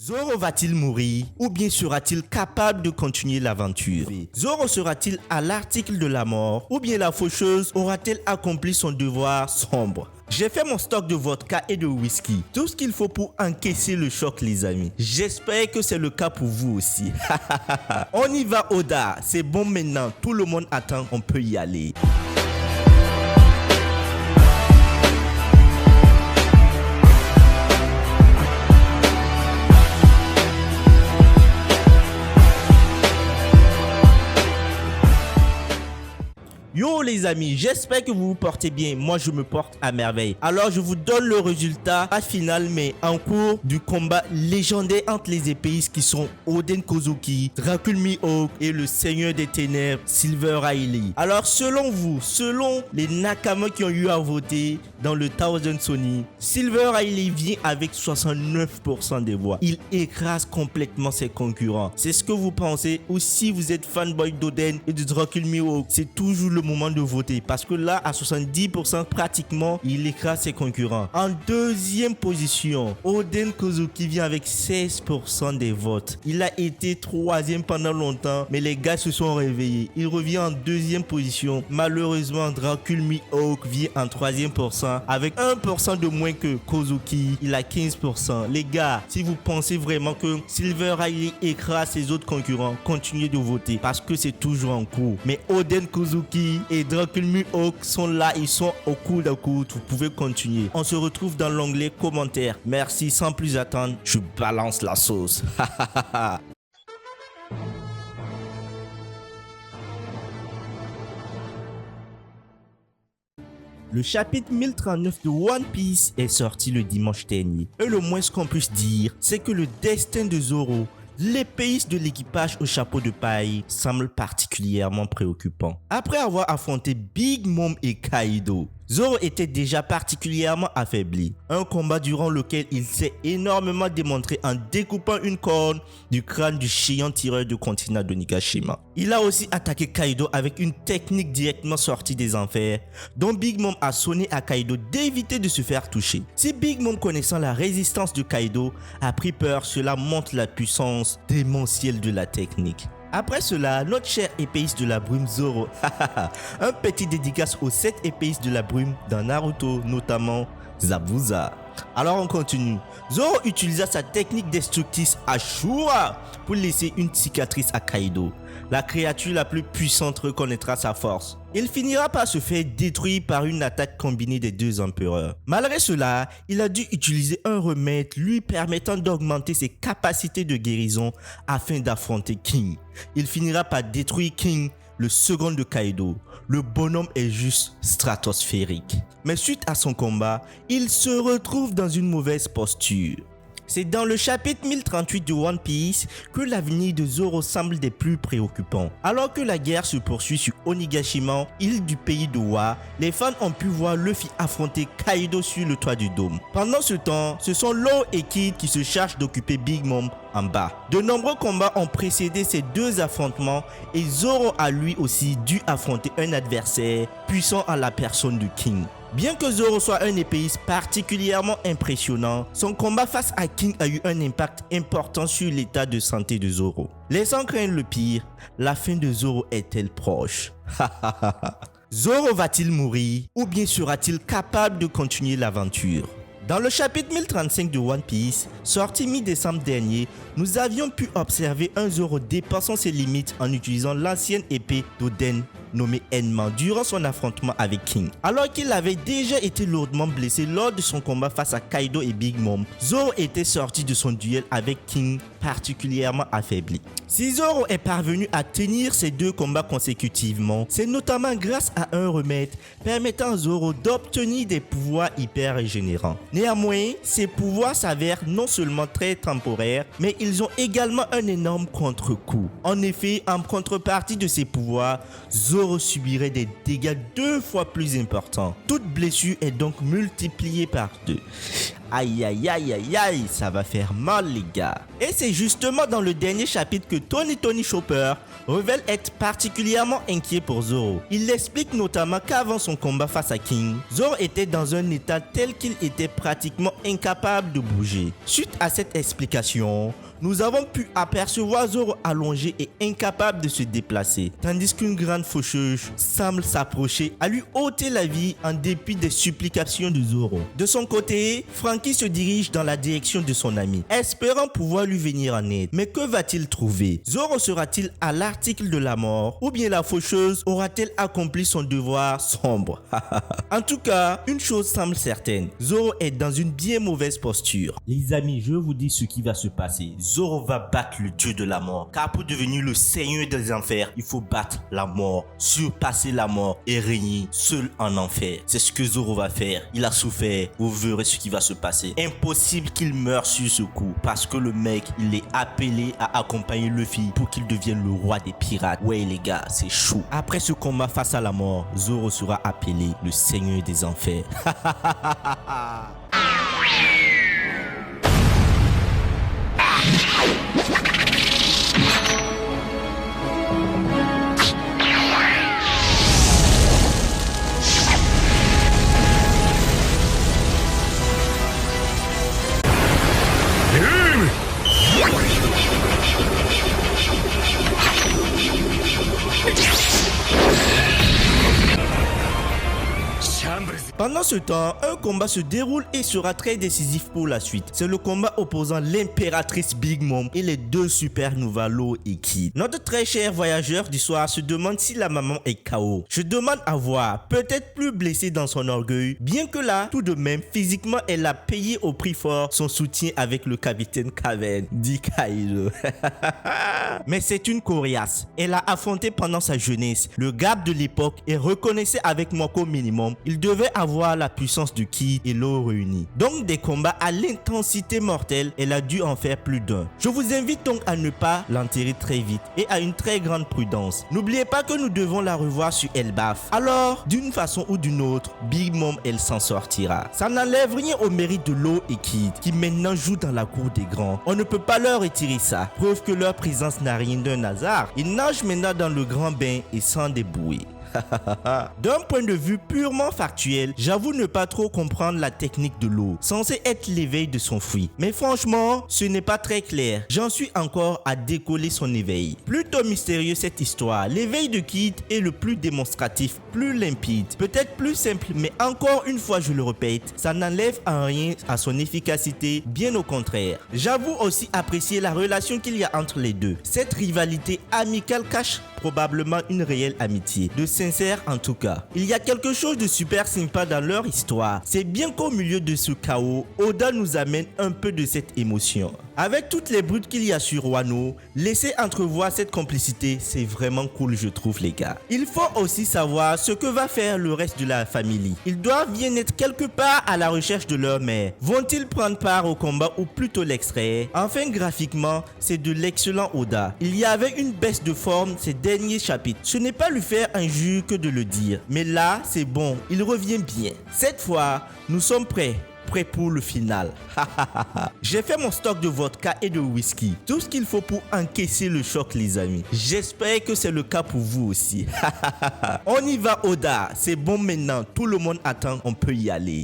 Zoro va-t-il mourir ou bien sera-t-il capable de continuer l'aventure? Zoro sera-t-il à l'article de la mort ou bien la faucheuse aura-t-elle accompli son devoir sombre? J'ai fait mon stock de vodka et de whisky. Tout ce qu'il faut pour encaisser le choc, les amis. J'espère que c'est le cas pour vous aussi. On y va, Oda. C'est bon maintenant. Tout le monde attend. On peut y aller. Yo les amis, j'espère que vous vous portez bien. Moi je me porte à merveille. Alors je vous donne le résultat, pas final mais en cours du combat légendaire entre les épéistes qui sont Oden Kozuki, Dracul Mihawk et le Seigneur des Ténèbres Silver Riley. Alors selon vous, selon les Nakama qui ont eu à voter dans le Thousand Sony, Silver Riley vient avec 69% des voix. Il écrase complètement ses concurrents. C'est ce que vous pensez? Ou si vous êtes fanboy d'Oden et de Dracul Mihawk, c'est toujours le moment de voter parce que là à 70% pratiquement il écrase ses concurrents. En deuxième position, Oden Kozuki vient avec 16% des votes. Il a été troisième pendant longtemps mais les gars se sont réveillés. Il revient en deuxième position. Malheureusement Dracul Mihawk vient en troisième pourcent avec 1% de moins que Kozuki. Il a 15%. Les gars, si vous pensez vraiment que Silver Riley écrase ses autres concurrents, continuez de voter parce que c'est toujours en cours. Mais Oden Kozuki et Dracul Mihawk sont là, ils sont au coude à coude. Vous pouvez continuer. On se retrouve dans l'onglet commentaires. Merci, sans plus attendre, je balance la sauce. Le chapitre 1039 de One Piece est sorti le dimanche dernier. Et le moins qu'on puisse dire, c'est que le destin de Zoro, l'épéiste de l'équipage au chapeau de paille, semble particulièrement préoccupant. Après avoir affronté Big Mom et Kaido, Zoro était déjà particulièrement affaibli. Un combat durant lequel il s'est énormément démontré en découpant une corne du crâne du géant tireur de continent de Nigashima. Il a aussi attaqué Kaido avec une technique directement sortie des enfers, dont Big Mom a sonné à Kaido d'éviter de se faire toucher. Si Big Mom, connaissant la résistance de Kaido, a pris peur, cela montre la puissance démentielle de la technique. Après cela, notre cher épéiste de la brume Zoro, un petit dédicace aux 7 épéistes de la brume dans Naruto, notamment Zabuza. Alors on continue. Zoro utilisa sa technique destructrice Ashura pour laisser une cicatrice à Kaido. La créature la plus puissante reconnaîtra sa force. Il finira par se faire détruire par une attaque combinée des deux empereurs. Malgré cela, il a dû utiliser un remède lui permettant d'augmenter ses capacités de guérison afin d'affronter King. Il finira par détruire King, le second de Kaido. Le bonhomme est juste stratosphérique. Mais suite à son combat, il se retrouve dans une mauvaise posture. C'est dans le chapitre 1038 de One Piece que l'avenir de Zoro semble des plus préoccupants. Alors que la guerre se poursuit sur Onigashima, île du pays de Wa, les fans ont pu voir Luffy affronter Kaido sur le toit du dôme. Pendant ce temps, ce sont Law et Kid qui se chargent d'occuper Big Mom en bas. De nombreux combats ont précédé ces deux affrontements et Zoro a lui aussi dû affronter un adversaire puissant en la personne de King. Bien que Zoro soit un épéiste particulièrement impressionnant, son combat face à King a eu un impact important sur l'état de santé de Zoro. Laissant craindre le pire, la fin de Zoro est-elle proche? Zoro va-t-il mourir ou bien sera-t-il capable de continuer l'aventure? Dans le chapitre 1035 de One Piece, sorti mi-décembre dernier, nous avions pu observer un Zoro dépassant ses limites en utilisant l'ancienne épée d'Oden nommée Enma durant son affrontement avec King. Alors qu'il avait déjà été lourdement blessé lors de son combat face à Kaido et Big Mom, Zoro était sorti de son duel avec King particulièrement affaibli. Si Zoro est parvenu à tenir ces deux combats consécutivement, c'est notamment grâce à un remède permettant à Zoro d'obtenir des pouvoirs hyper régénérants. Néanmoins, ces pouvoirs s'avèrent non seulement très temporaires, mais ils ont également un énorme contre-coup. En effet, en contrepartie de ces pouvoirs, Zoro subirait des dégâts 2 fois plus importants. Toute blessure est donc multipliée par 2. Aïe aïe aïe aïe aïe, ça va faire mal les gars. Et c'est justement dans le dernier chapitre que Tony Chopper révèle être particulièrement inquiet pour Zoro. Il explique notamment qu'avant son combat face à King, Zoro était dans un état tel qu'il était pratiquement incapable de bouger. Suite à cette explication, nous avons pu apercevoir Zoro allongé et incapable de se déplacer, tandis qu'une grande faucheuse semble s'approcher à lui ôter la vie en dépit des supplications de Zoro. De son côté, Franky se dirige dans la direction de son ami, espérant pouvoir lui venir en aide. Mais que va-t-il trouver? Zoro sera-t-il à l'article de la mort ou bien la faucheuse aura-t-elle accompli son devoir sombre? En tout cas, une chose semble certaine, Zoro est dans une bien mauvaise posture. Les amis, je vous dis ce qui va se passer. Zoro va battre le dieu de la mort, car pour devenir le seigneur des enfers, il faut battre la mort, surpasser la mort et régner seul en enfer. C'est ce que Zoro va faire. Il a souffert, vous verrez ce qui va se passer. Impossible qu'il meure sur ce coup, parce que le mec, il est appelé à accompagner Luffy pour qu'il devienne le roi des pirates. Ouais les gars, c'est chaud. Après ce combat face à la mort, Zoro sera appelé le seigneur des enfers. Pendant ce temps, un combat se déroule et sera très décisif pour la suite. C'est le combat opposant l'impératrice Big Mom et les deux super-novas Law et Kid. Notre très cher voyageur du soir se demande si la maman est KO. Je demande à voir, peut-être plus blessée dans son orgueil, bien que là, tout de même, physiquement, elle a payé au prix fort son soutien avec le capitaine Cavern, dit Kaido. Mais c'est une coriace. Elle a affronté pendant sa jeunesse le Gap de l'époque et reconnaissait avec moi qu'au minimum, il devait avoir la puissance de Kid et Law réunis. Donc des combats à l'intensité mortelle, elle a dû en faire plus d'un. Je vous invite donc à ne pas l'enterrer très vite et à une très grande prudence. N'oubliez pas que nous devons la revoir sur Elbaf. Alors, d'une façon ou d'une autre, Big Mom, elle s'en sortira. Ça n'enlève rien au mérite de Law et Kid, qui maintenant jouent dans la cour des grands. On ne peut pas leur retirer ça. Preuve que leur présence n'a rien d'un hasard. Ils nagent maintenant dans le grand bain et sans débouer. D'un point de vue purement factuel, j'avoue ne pas trop comprendre la technique de l'eau, censée être l'éveil de son fruit. Mais franchement, ce n'est pas très clair. J'en suis encore à décoller son éveil. Plutôt mystérieux cette histoire. L'éveil de Kid est le plus démonstratif, plus limpide, peut-être plus simple, mais encore une fois je le répète, ça n'enlève en rien à son efficacité, bien au contraire. J'avoue aussi apprécier la relation qu'il y a entre les deux. Cette rivalité amicale cache probablement une réelle amitié, de sincère en tout cas. Il y a quelque chose de super sympa dans leur histoire. C'est bien qu'au milieu de ce chaos, Oda nous amène un peu de cette émotion. Avec toutes les brutes qu'il y a sur Wano, laisser entrevoir cette complicité, c'est vraiment cool je trouve les gars. Il faut aussi savoir ce que va faire le reste de la famille. Ils doivent bien être quelque part à la recherche de leur mère. Vont-ils prendre part au combat ou plutôt l'extraire? Enfin graphiquement, c'est de l'excellent Oda. Il y avait une baisse de forme ces derniers chapitres. Ce n'est pas lui faire injure que de le dire. Mais là, c'est bon, il revient bien. Cette fois, nous sommes prêts pour le final. J'ai fait mon stock de vodka et de whisky. Tout ce qu'il faut pour encaisser le choc les amis. J'espère que c'est le cas pour vous aussi. On y va Oda. C'est bon maintenant. Tout le monde attend. On peut y aller.